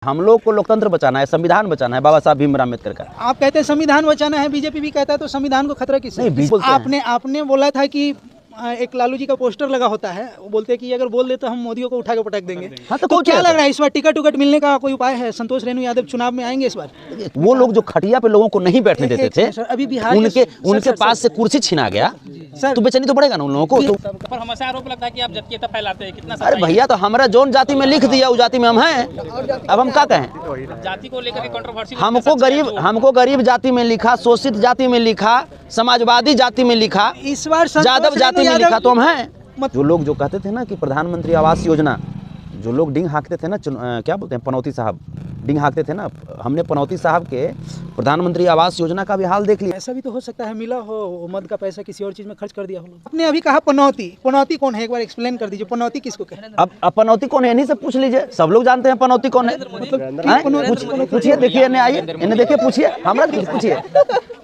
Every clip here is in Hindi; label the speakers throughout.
Speaker 1: हम लोग को लोकतंत्र बचाना है, संविधान बचाना है, बाबा साहब भीमराव अम्बेडकर का।
Speaker 2: आप कहते हैं संविधान बचाना है, बीजेपी भी कहता है, तो संविधान को खतरा किससे?
Speaker 1: नहीं,
Speaker 2: आपने बोला था कि एक लालू जी का पोस्टर लगा होता है, वो बोलते हैं कि अगर बोल दे तो हम मोदियों को उठा के पटक देंगे।
Speaker 1: हाँ,
Speaker 2: तो क्या लग रहा है इस बार टिकट मिलने का कोई उपाय है? संतोष रेणु यादव चुनाव में आएंगे इस बार?
Speaker 1: वो लोग जो खटिया पे लोगों को नहीं बैठने देते थे,
Speaker 2: अभी बिहार
Speaker 1: उनके पास से कुर्सी छीना गया, तो बेचैनी तो बढ़ेगा ना उन लोगों को।
Speaker 3: पर हमेशा आरोप लगता है कि आप जातीयता फैलाते हैं, कितना
Speaker 1: अरे भैया, तो हमारा जोन जाति में लिख दिया, उस जाति में हम हैं, अब हम क्या कहें?
Speaker 3: जाति को लेकर कंट्रोवर्सी
Speaker 1: हमको गरीब जाति में लिखा, शोषित जाति में लिखा, समाजवादी जाति में लिखा,
Speaker 2: इस बार
Speaker 1: यादव जाति में लिखा, तो हम हैं। जो लोग जो कहते थे ना कि प्रधानमंत्री आवास योजना, जो लोग डिंग हाँकते थे ना, क्या बोलते हैं, पनौती साहब डिंग हाँकते थे ना, हमने पनौती साहब के प्रधानमंत्री आवास योजना का भी हाल देख लिया।
Speaker 2: ऐसा भी तो हो सकता है मिला हो, मद का पैसा किसी और चीज में खर्च कर दिया हो। आपने अभी कहा पनौती कौन है, एक बार एक्सप्लेन कर दीजिए, पनौती किसको कहते हैं?
Speaker 1: अब पनौती कौन है, इन्हीं से पूछ लीजिए, सब लोग जानते हैं पनौती कौन है। पूछिए, देखिए, इन्हें आइए, इन्हें देखिए, पूछिए, हमरा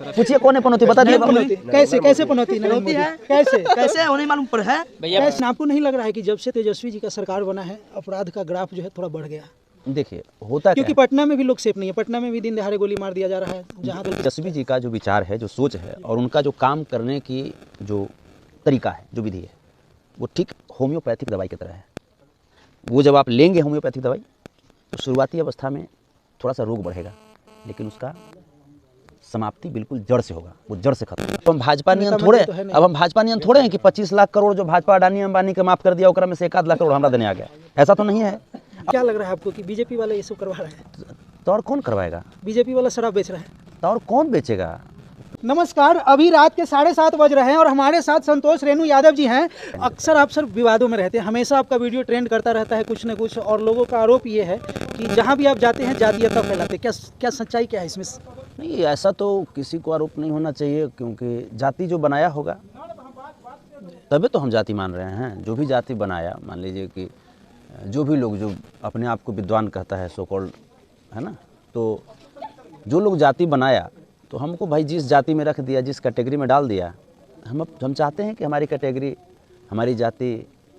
Speaker 1: पूछिए कौन है पनौती, बता दीजिए।
Speaker 2: कैसे पनौती है? कैसे
Speaker 3: नहीं मालूम पर है भैया।
Speaker 2: आपको नहीं लग रहा है कि जब से तेजस्वी जी का सरकार बना है, अपराध का ग्राफ जो है थोड़ा बढ़ गया?
Speaker 1: देखिए, होता
Speaker 2: क्योंकि पटना में भी लोग सेफ नहीं है, पटना में भी दिन दहाड़े गोली मार दिया जा रहा है। जहाँ
Speaker 1: तेजस्वी जी का जो विचार है, जो सोच है, और उनका जो काम करने की जो तरीका है, जो विधि है, वो ठीक होम्योपैथिक दवाई की तरह है। वो जब आप लेंगे होम्योपैथिक दवाई, तो शुरुआती अवस्था में थोड़ा सा रोग बढ़ेगा, लेकिन उसका समाप्ति बिल्कुल जड़ से होगा, वो जड़ से खत्म। अब हम भाजपा नियन थोड़े हैं कि 25 लाख करोड़ जो भाजपा अडानी अंबानी के माफ कर दिया, ओकरा में से 1 आध लाख करोड़ हमरा देने आ गया, ऐसा तो नहीं है।
Speaker 2: क्या लग रहा है आपको कि बीजेपी वाले ये सब करवा रहे हैं?
Speaker 1: तो और कौन करवाएगा?
Speaker 2: बीजेपी वाला शराब बेच रहा है,
Speaker 1: तो और कौन बेचेगा?
Speaker 2: नमस्कार, अभी रात के 7:30 बज रहे हैं और हमारे साथ संतोष रेणु यादव जी हैं। अक्सर आप सर विवादों में रहते हैं, हमेशा आपका वीडियो ट्रेंड करता रहता है कुछ न कुछ, और लोगों का आरोप ये है कि जहां भी आप जाते हैं जातीयता फैलाते। क्या सच्चाई क्या है इसमें?
Speaker 1: नहीं, ऐसा तो किसी को आरोप नहीं होना चाहिए, क्योंकि जाति जो बनाया होगा तभी तो हम जाति मान रहे हैं। जो भी जाति बनाया, मान लीजिए कि जो भी लोग जो अपने आप को विद्वान कहता है, सो कॉल्ड, है ना, तो जो लोग जाति बनाया, तो हमको भाई जिस जाति में रख दिया, जिस कैटेगरी में डाल दिया, हम चाहते हैं कि हमारी कैटेगरी, हमारी जाति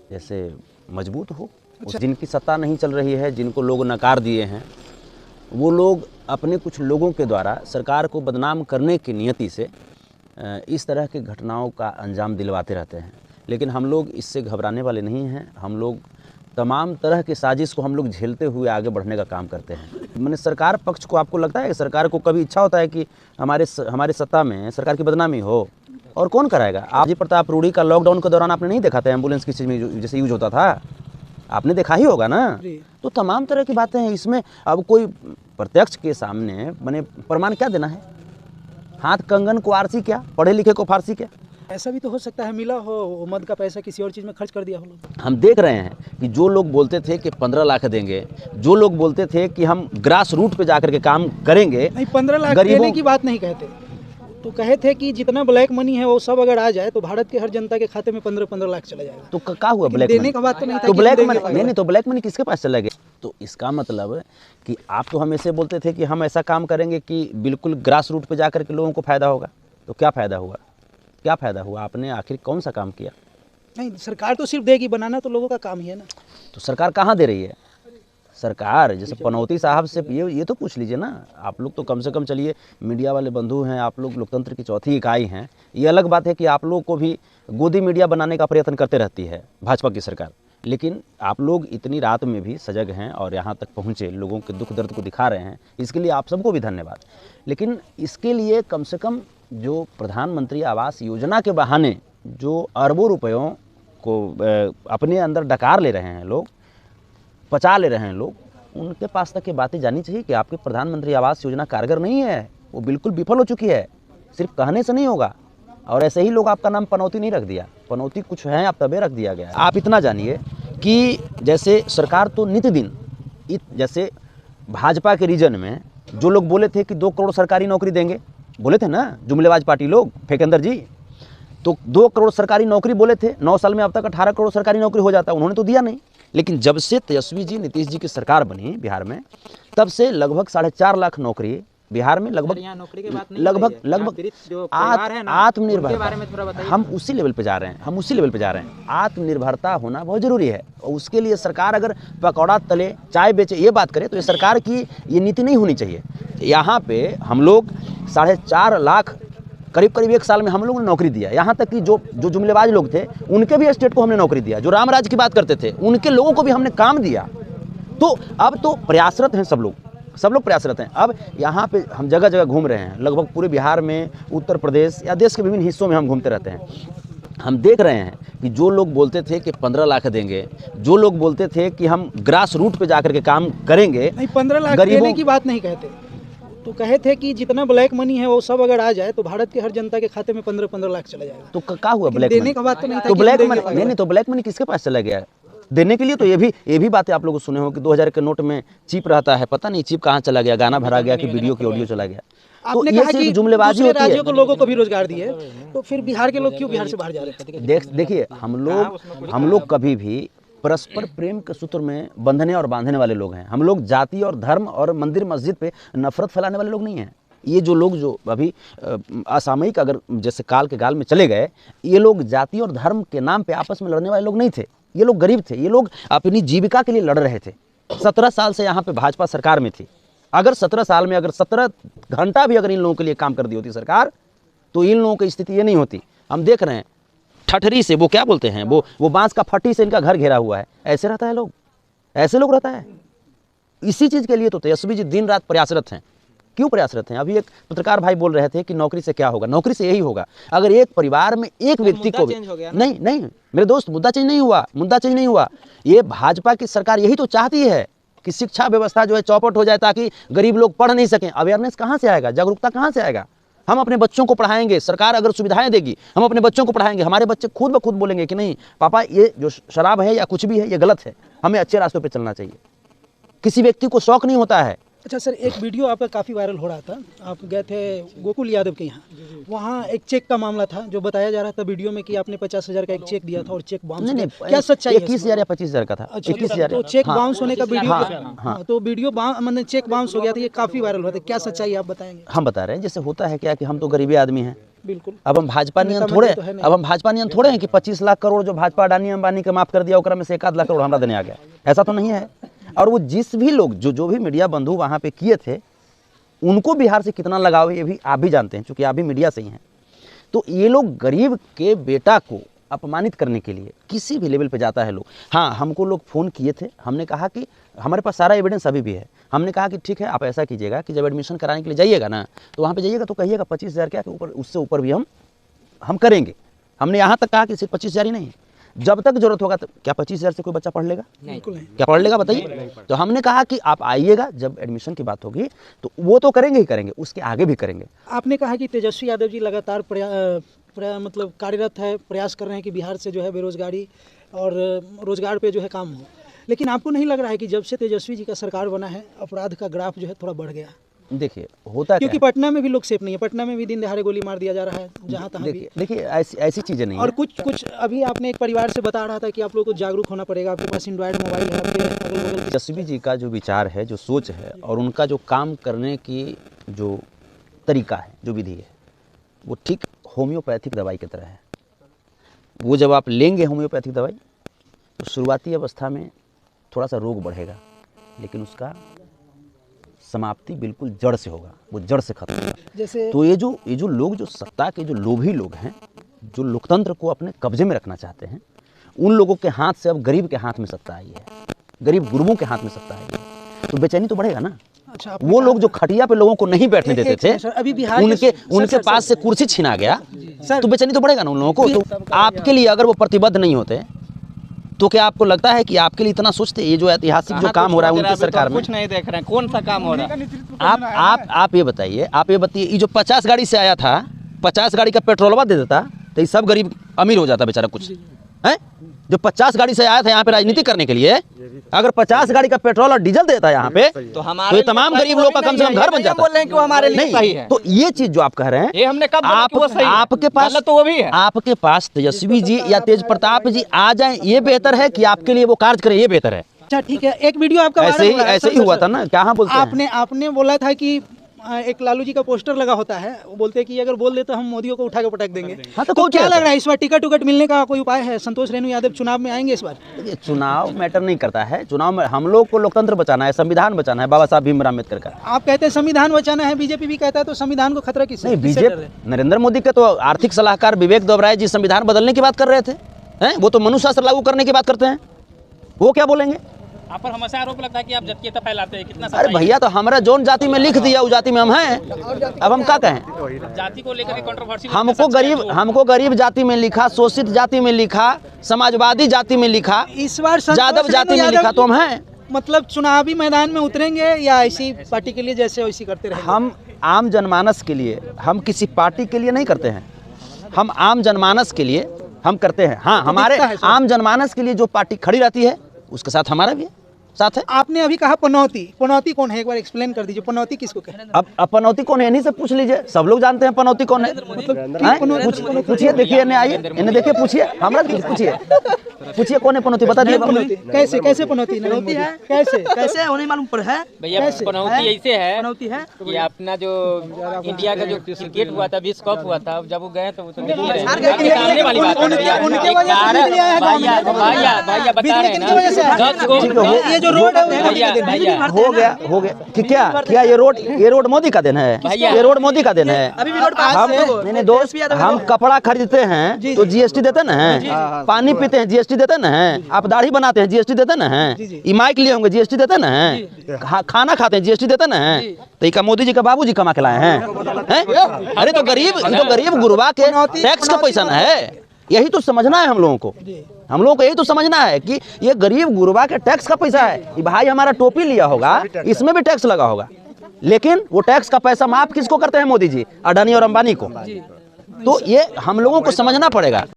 Speaker 1: जैसे मजबूत हो। जिनकी सत्ता नहीं चल रही है, जिनको लोग नकार दिए हैं, वो लोग अपने कुछ लोगों के द्वारा सरकार को बदनाम करने की नियति से इस तरह की घटनाओं का अंजाम दिलवाते रहते हैं। लेकिन हम लोग इससे घबराने वाले नहीं हैं। हम लोग तमाम तरह की साजिश को हम लोग झेलते हुए आगे बढ़ने का काम करते हैं। मैंने सरकार पक्ष को, आपको लगता है कि सरकार को कभी इच्छा होता है कि हमारे सत्ता में सरकार की बदनामी हो? और कौन कराएगा? आप जी प्रताप रूढ़ी का लॉकडाउन के दौरान आपने नहीं देखा था एम्बुलेंस किस चीज़ में जैसे यूज होता था? आपने देखा ही होगा ना। तो तमाम तरह की बातें हैं इसमें। अब कोई प्रत्यक्ष के सामने मैंने प्रमाण क्या देना है? हाथ कंगन को आरसी क्या, पढ़े लिखे को फारसी क्या?
Speaker 2: ऐसा भी तो हो सकता है मिला हो, मद का पैसा किसी और चीज़ में खर्च कर दिया हो।
Speaker 1: हम देख रहे हैं कि जो लोग बोलते थे कि 15 लाख देंगे, जो लोग बोलते थे कि हम ग्रास रूट पे जाकर के काम करेंगे,
Speaker 2: नहीं 15 लाख देने की बात नहीं कहते, तो कहे थे कि जितना ब्लैक मनी है वो सब अगर आ जाए तो भारत के हर जनता के खाते में 15-15 लाख चला जाएगा।
Speaker 1: तो क्या हुआ? ब्लैक
Speaker 2: देने का बात तो नहीं था।
Speaker 1: तो ब्लैक मनी नहीं, तो ब्लैक मनी किसके पास चला गया? तो इसका मतलब कि आप तो हमेशा बोलते थे कि हम ऐसा काम करेंगे कि बिल्कुल ग्रास रूट पे जाकर के लोगों को फायदा होगा। तो क्या फायदा हुआ? क्या फ़ायदा हुआ? आपने आखिर कौन सा काम किया?
Speaker 2: नहीं, सरकार तो सिर्फ देगी, बनाना तो लोगों का काम ही है ना।
Speaker 1: तो सरकार कहाँ दे रही है? सरकार जैसे पनौती साहब से ये तो पूछ लीजिए ना। आप लोग तो कम से कम, चलिए मीडिया वाले बंधु हैं, आप लोग लोकतंत्र की चौथी इकाई हैं। ये अलग बात है कि आप लोग को भी गोदी मीडिया बनाने का प्रयत्न करते रहती है भाजपा की सरकार, लेकिन आप लोग इतनी रात में भी सजग हैं और यहाँ तक पहुँचे, लोगों के दुख दर्द को दिखा रहे हैं। इसके लिए आप सबको भी धन्यवाद। लेकिन इसके लिए कम से कम जो प्रधानमंत्री आवास योजना के बहाने जो अरबों रुपयों को अपने अंदर डकार ले रहे हैं लोग, पचा ले रहे हैं लोग, उनके पास तक ये बातें जानी चाहिए कि आपकी प्रधानमंत्री आवास योजना कारगर नहीं है, वो बिल्कुल विफल हो चुकी है। सिर्फ कहने से नहीं होगा। और ऐसे ही लोग आपका नाम पनौती नहीं रख दिया, पनौती कुछ है आप तबे रख दिया गया। आप इतना जानिए कि जैसे सरकार तो नित्य दिन, जैसे भाजपा के रीजन में जो लोग बोले थे कि 2 करोड़ सरकारी नौकरी देंगे, बोले थे ना जुमलेबाज पार्टी लोग, फेकेंदर जी, तो 2 करोड़ सरकारी नौकरी बोले थे। 9 साल में अब तक 18 करोड़ सरकारी नौकरी हो जाता, उन्होंने तो दिया नहीं। लेकिन जब से तेजस्वी जी, नीतीश जी की सरकार बनी बिहार में, तब से लगभग 4.5 लाख नौकरी बिहार में लगभग
Speaker 2: यहाँ नौकरी की बात नहीं
Speaker 1: लगभग
Speaker 2: हो रही है।
Speaker 1: लगभग
Speaker 2: यहाँ जो परिवार है ना, उनके
Speaker 1: आत्मनिर्भरता,
Speaker 2: बारे में थोड़ा बताइए।
Speaker 1: हम उसी लेवल पे जा रहे हैं, हम उसी लेवल पे जा रहे हैं। आत्मनिर्भरता होना बहुत जरूरी है और उसके लिए सरकार अगर पकौड़ा तले चाय बेचे ये बात करे तो ये सरकार की ये नीति नहीं होनी चाहिए। यहाँ पे हम लोग 4.5 लाख करीब 1 साल में हम लोगों ने नौकरी दिया। यहाँ तक कि जो जुमलेबाज लोग थे उनके भी स्टेट को हमने नौकरी दिया। जो रामराज की बात करते थे उनके लोगों को भी हमने काम दिया। तो अब तो प्रयासरत हैं सब लोग प्रयासरत हैं। अब यहाँ पे हम जगह जगह घूम रहे हैं, लगभग पूरे बिहार में, उत्तर प्रदेश या देश के विभिन्न हिस्सों में हम घूमते रहते हैं। हम देख रहे हैं कि जो लोग बोलते थे कि 15 लाख देंगे, जो लोग बोलते थे कि हम ग्रास रूट पे जाकर के काम करेंगे,
Speaker 2: नहीं 15 लाख देने की बात नहीं कहते, तो कहे थे कि जितना ब्लैक मनी है वो सब अगर आ जाए तो भारत के हर जनता के खाते में 15-15 लाख चला जाएगा।
Speaker 1: तो क्या हुआ ब्लैक
Speaker 2: देने
Speaker 1: मनी?
Speaker 2: का बात तो नहीं था
Speaker 1: तो
Speaker 2: कि
Speaker 1: ब्लैक
Speaker 2: देंगे
Speaker 1: मनी
Speaker 2: वाला।
Speaker 1: नहीं, तो ब्लैक मनी किसके पास चला गया? देने के लिए तो ये भी बातें आप लोगों को सुने हो कि 2000 के नोट में चिप रहता है, पता नहीं चिप कहाँ चला गया, गाना भरा गया कि वीडियो की ऑडियो चला गया। तो
Speaker 2: आपने
Speaker 1: ये
Speaker 2: कहा कि
Speaker 1: सिर्फ जुमलेबाजी
Speaker 2: दूसरे
Speaker 1: होती है।
Speaker 2: राज्यों को लोगों को भी रोजगार दिए, तो फिर बिहार के लोग क्यों बिहार से बाहर जा रहे हैं?
Speaker 1: देखिए हम लोग कभी भी परस्पर प्रेम के सूत्र में बंधने और बांधने वाले लोग हैं। हम लोग जाति और धर्म और मंदिर मस्जिद पे नफरत फैलाने वाले लोग नहीं हैं। ये जो लोग जो अभी असामयिक अगर जैसे काल के गाल में चले गए, ये लोग जाति और धर्म के नाम पे आपस में लड़ने वाले लोग नहीं थे। ये लोग गरीब थे, ये लोग अपनी जीविका के लिए लड़ रहे थे। 17 साल से यहाँ पे भाजपा सरकार में थी। अगर 17 साल में अगर 17 घंटा भी अगर इन लोगों के लिए काम कर दी होती सरकार, तो इन लोगों की स्थिति ये नहीं होती। हम देख रहे हैं ठठरी से, वो क्या बोलते हैं, वो बांस का फट्टी से इनका घर घेरा हुआ है। ऐसे रहता है लोग, ऐसे लोग रहता है। इसी चीज़ के लिए तो तेजस्वी जी दिन रात प्रयासरत हैं। क्यों प्रयासरत हैं? अभी एक पत्रकार भाई बोल रहे थे कि नौकरी से क्या होगा। नौकरी से यही होगा, अगर एक परिवार में एक व्यक्ति को भी नहीं मेरे दोस्त, मुद्दा चेंज नहीं हुआ। ये भाजपा की सरकार यही तो चाहती है कि शिक्षा व्यवस्था जो है चौपट हो जाए ताकि गरीब लोग पढ़ नहीं सकें। अवेयरनेस कहाँ से आएगा, जागरूकता कहाँ से आएगा? हम अपने बच्चों को पढ़ाएंगे, सरकार अगर सुविधाएं देगी, हम अपने बच्चों को पढ़ाएंगे, हमारे बच्चे खुद ब खुद बोलेंगे कि नहीं पापा ये जो शराब है या कुछ भी है ये गलत है, हमें अच्छे रास्तों पे चलना चाहिए। किसी व्यक्ति को शौक नहीं होता है।
Speaker 2: अच्छा सर, एक वीडियो आपका काफ़ी वायरल हो रहा था। आप गए थे गोकुल यादव के यहाँ, वहाँ एक चेक का मामला था जो बताया जा रहा था वीडियो में कि आपने 50,000 का एक चेक दिया था और चेक बाउंस।
Speaker 1: नहीं,
Speaker 2: क्या सच्चाई है?
Speaker 1: 21,000 या 25,000 का था।
Speaker 2: अच्छा,
Speaker 1: 21,000
Speaker 2: तो चेक बाउंस होने का वीडियो,
Speaker 1: हाँ।
Speaker 2: तो वीडियो मतलब चेक बाउंस हो गया था, ये काफ़ी वायरल हुआ था। क्या सच्चाई आप बताएंगे?
Speaker 1: हम बता रहे हैं जैसे होता है क्या कि हम तो गरीबी आदमी हैं।
Speaker 2: बिल्कुल।
Speaker 1: अब हम भाजपा नियम थोड़े हैं कि 25 लाख करोड़ जो भाजपा अडानी अंबानी का माफ कर दिया ओकरा में से 1 लाख करोड़ हमरा देने आ गया। ऐसा तो नहीं है। और वो जिस भी लोग जो भी मीडिया बंधु वहाँ पे किए थे, उनको बिहार से कितना लगाव है ये भी आप भी जानते हैं, क्योंकि आप भी मीडिया से ही हैं। तो ये लोग गरीब के बेटा को अपमानित करने के लिए किसी भी लेवल पे जाता है लोग। हाँ, हमको लोग फ़ोन किए थे, हमने कहा कि हमारे पास सारा एविडेंस अभी भी है। हमने कहा कि ठीक है, आप ऐसा कीजिएगा कि जब एडमिशन कराने के लिए जाइएगा ना, तो वहाँ पे जाइएगा तो कहिएगा 25,000 क्या, ऊपर उससे ऊपर भी हम करेंगे। हमने यहाँ तक कहा कि सिर्फ 25,000 ही नहीं, जब तक जरूरत होगा तो क्या 25,000 से कोई बच्चा पढ़ लेगा?
Speaker 2: बिल्कुल नहीं।
Speaker 1: क्या पढ़ लेगा बताइए? तो हमने कहा कि आप आइएगा, जब एडमिशन की बात होगी तो वो तो करेंगे ही करेंगे, उसके आगे भी करेंगे।
Speaker 2: आपने कहा कि तेजस्वी यादव जी लगातार मतलब कार्यरत है, प्रयास कर रहे हैं कि बिहार से जो है बेरोजगारी और रोजगार पे जो है काम हो, लेकिन आपको नहीं लग रहा है कि जब से तेजस्वी जी का सरकार बना है अपराध का ग्राफ जो है थोड़ा बढ़ गया?
Speaker 1: देखिए होता
Speaker 2: क्योंकि
Speaker 1: क्या
Speaker 2: पटना में भी लोग सेफ नहीं है, पटना में भी दिन दहाड़े गोली मार दिया जा रहा है जहाँ तहाँ भी।
Speaker 1: देखिए ऐसी चीज़ें नहीं
Speaker 2: और
Speaker 1: है।
Speaker 2: कुछ अभी आपने एक परिवार से बता रहा था कि आप लोगों को जागरूक होना पड़ेगा, आपके पास एंड्रॉयड मोबाइल है, आपके अगल बगल।
Speaker 1: तेजस्वी जी का जो विचार है, जो सोच है और उनका जो काम करने की जो तरीका है, जो विधि है, वो ठीक होम्योपैथिक दवाई की तरह है। वो जब आप लेंगे होम्योपैथिक दवाई तो शुरुआती अवस्था में थोड़ा सा रोग बढ़ेगा, लेकिन उसका समाप्ति बिल्कुल जड़ से होगा, वो जड़ से खत्म होगा।
Speaker 2: जैसे
Speaker 1: तो ये जो लोग, जो सत्ता के जो लोभी लोग हैं, जो लोकतंत्र को अपने कब्जे में रखना चाहते हैं, उन लोगों के हाथ से अब गरीब के हाथ में सत्ता आई है, गरीब गुरुओं के हाथ में सत्ता आई है, तो बेचैनी तो बढ़ेगा ना।
Speaker 2: अच्छा,
Speaker 1: वो लोग जो खटिया पे लोगों को नहीं बैठने देते थे,
Speaker 2: अभी बिहार
Speaker 1: उनके पास से कुर्सी छीना गया, तो बेचैनी तो बढ़ेगा ना उन लोगों को। तो आपके लिए अगर वो प्रतिबद्ध नहीं होते तो क्या आपको लगता है कि आपके लिए इतना सोचते? ये जो ऐतिहासिक जो काम हो रहा है उनकी सरकार में,
Speaker 3: कुछ नहीं देख रहे हैं, कौन सा काम हो रहा है?
Speaker 1: आप ये बताइए, ये जो 50 गाड़ी से आया था, 50 गाड़ी का पेट्रोलवा दे देता तो ये सब गरीब अमीर हो जाता बेचारा। कुछ है जो 50 गाड़ी से आया था यहाँ पे राजनीति करने के लिए, अगर 50 गाड़ी का पेट्रोल और डीजल देता है यहाँ पे, तो ये तमाम गरीब लोग का कम से कम घर बन जाता।
Speaker 3: बोल रहे हैं कि वो हमारे लिए सही है।
Speaker 1: तो ये चीज जो आप कह रहे हैं,
Speaker 3: ये हमने कब बोला कि वो सही है?
Speaker 1: आपके पास
Speaker 3: गलत तो वो भी है।
Speaker 1: आपके पास तेजस्वी जी या तेज प्रताप जी आ जाएं, ये बेहतर है कि आपके लिए वो कार्य करें, ये बेहतर है।
Speaker 2: अच्छा ठीक है, एक वीडियो आपका
Speaker 1: ऐसे ही हुआ था ना, क्या बोलते हैं?
Speaker 2: आपने बोला था कि एक लालू जी का पोस्टर लगा होता है, वो बोलते हैं कि अगर बोल दे तो हम मोदियों को उठा के पटक देंगे।
Speaker 1: हाँ, तो
Speaker 2: तो
Speaker 1: कौन
Speaker 2: क्या
Speaker 1: चाहता
Speaker 2: लग रहा है इस बार टिकट उकट मिलने का कोई उपाय है? संतोष रेणु यादव चुनाव में आएंगे इस बार?
Speaker 1: ये चुनाव मैटर नहीं करता है। चुनाव में हम लोग को लोकतंत्र बचाना है, संविधान बचाना है बाबा साहब भीमराव अम्बेडकर का।
Speaker 2: आप कहते हैं संविधान बचाना है, बीजेपी भी कहता है, तो संविधान को खतरा किससे?
Speaker 1: नहीं,
Speaker 2: किससे डर
Speaker 1: बीजेपी
Speaker 2: है?
Speaker 1: नरेंद्र मोदी के तो आर्थिक सलाहकार विवेक देवराय जी संविधान बदलने की बात कर रहे थे, हैं? वो तो मनुशासन लागू करने की बात करते हैं, वो क्या बोलेंगे?
Speaker 4: आप पर हमेशा आरोप लगता है कि आप जातीयता फैलाते हैं, कितना
Speaker 1: अरे भैया, तो हमारा जोन जाति में लिख दिया, उस जाति में हम हैं, अब हम क्या कहें?
Speaker 4: जाति को लेकर कंट्रोवर्सी
Speaker 1: हमको गरीब जाति में लिखा, शोषित जाति में लिखा, समाजवादी जाति में लिखा,
Speaker 2: इस बार संतोष
Speaker 1: यादव
Speaker 2: रेणु
Speaker 1: जाति में
Speaker 2: यादव
Speaker 1: लिखा, तो हम हैं।
Speaker 2: मतलब चुनावी मैदान में उतरेंगे या ऐसी पार्टी के लिए जैसे वैसी करते रहेंगे?
Speaker 1: हम आम जनमानस के लिए, हम किसी पार्टी के लिए नहीं करते हैं, हम आम जनमानस के लिए हम करते हैं। हाँ, हमारे
Speaker 2: दिखता है सर।
Speaker 1: आम जनमानस के लिए जो पार्टी खड़ी रहती है उसके साथ हमारा भी साथ है।
Speaker 2: आपने अभी कहा पनौती, पनौती कौन है? एक बार एक्सप्लेन कर दीजिए, पनौती किसको कहते हैं?
Speaker 1: अब पनौती कौन है, इन्हीं से पूछ लीजिए, सब लोग जानते हैं पनौती कौन है। हैं? पूछिए, देखिए, इन्हें आइए, इन्हें देखिए, पूछिए, हमरा पूछिए कौन है पनौती, बता दिए।
Speaker 2: पनौती कैसे कैसे पनौती है? कैसे
Speaker 5: कैसे होने मालूम पर है?
Speaker 4: भैया
Speaker 2: कैसे?
Speaker 4: पनौती ऐसे है
Speaker 5: पनौती है
Speaker 4: कि अपना जो इंडिया का जो क्रिकेट हुआ था, विश्व कप हुआ था, जब वो गए तो वो तो दिल्ली रहे। आपके सामने वाली बात है भैया।
Speaker 2: उनके वजह से दिल्ली आया है
Speaker 4: भैया भैया बता रहे हैं
Speaker 2: की वजह से
Speaker 4: ना,
Speaker 2: है।
Speaker 4: 10 को
Speaker 2: ये जो रोड है वो
Speaker 4: भैया भैया
Speaker 1: हो गया कि क्या ये रोड मोदी का देन है?
Speaker 4: भैया।
Speaker 1: ये रोड मोदी का देन है?
Speaker 5: अभी भी रोड पास
Speaker 1: हम
Speaker 5: है।
Speaker 1: नहीं दोस्त, हम कपड़ा खरीदते हैं तो जीएसटी देते ना हैं, पानी पीते हैं जीएसटी देते ना हैं, आप दाढ़ी बनाते हैं जीएसटी देते ना हैं, ई माइक लिए होंगे जीएसटी देते ना हैं, खाना खाते हैं जीएसटी देते ना हैं, तो इका मोदी जी का बाबूजी कमा के लाए हैं? अरे तो गरीब गुरबा के टैक्स का पैसा ना है, यही तो समझना है हम लोगों को। हम लोगों को यही तो समझना है कि ये गरीब गुरबा के टैक्स का पैसा है। ये भाई हमारा टोपी लिया होगा, इसमें भी टैक्स लगा होगा, लेकिन वो टैक्स का पैसा माफ किसको करते हैं? मोदी जी, अडानी और अंबानी को। तो ये हम लोगों को समझना पड़ेगा।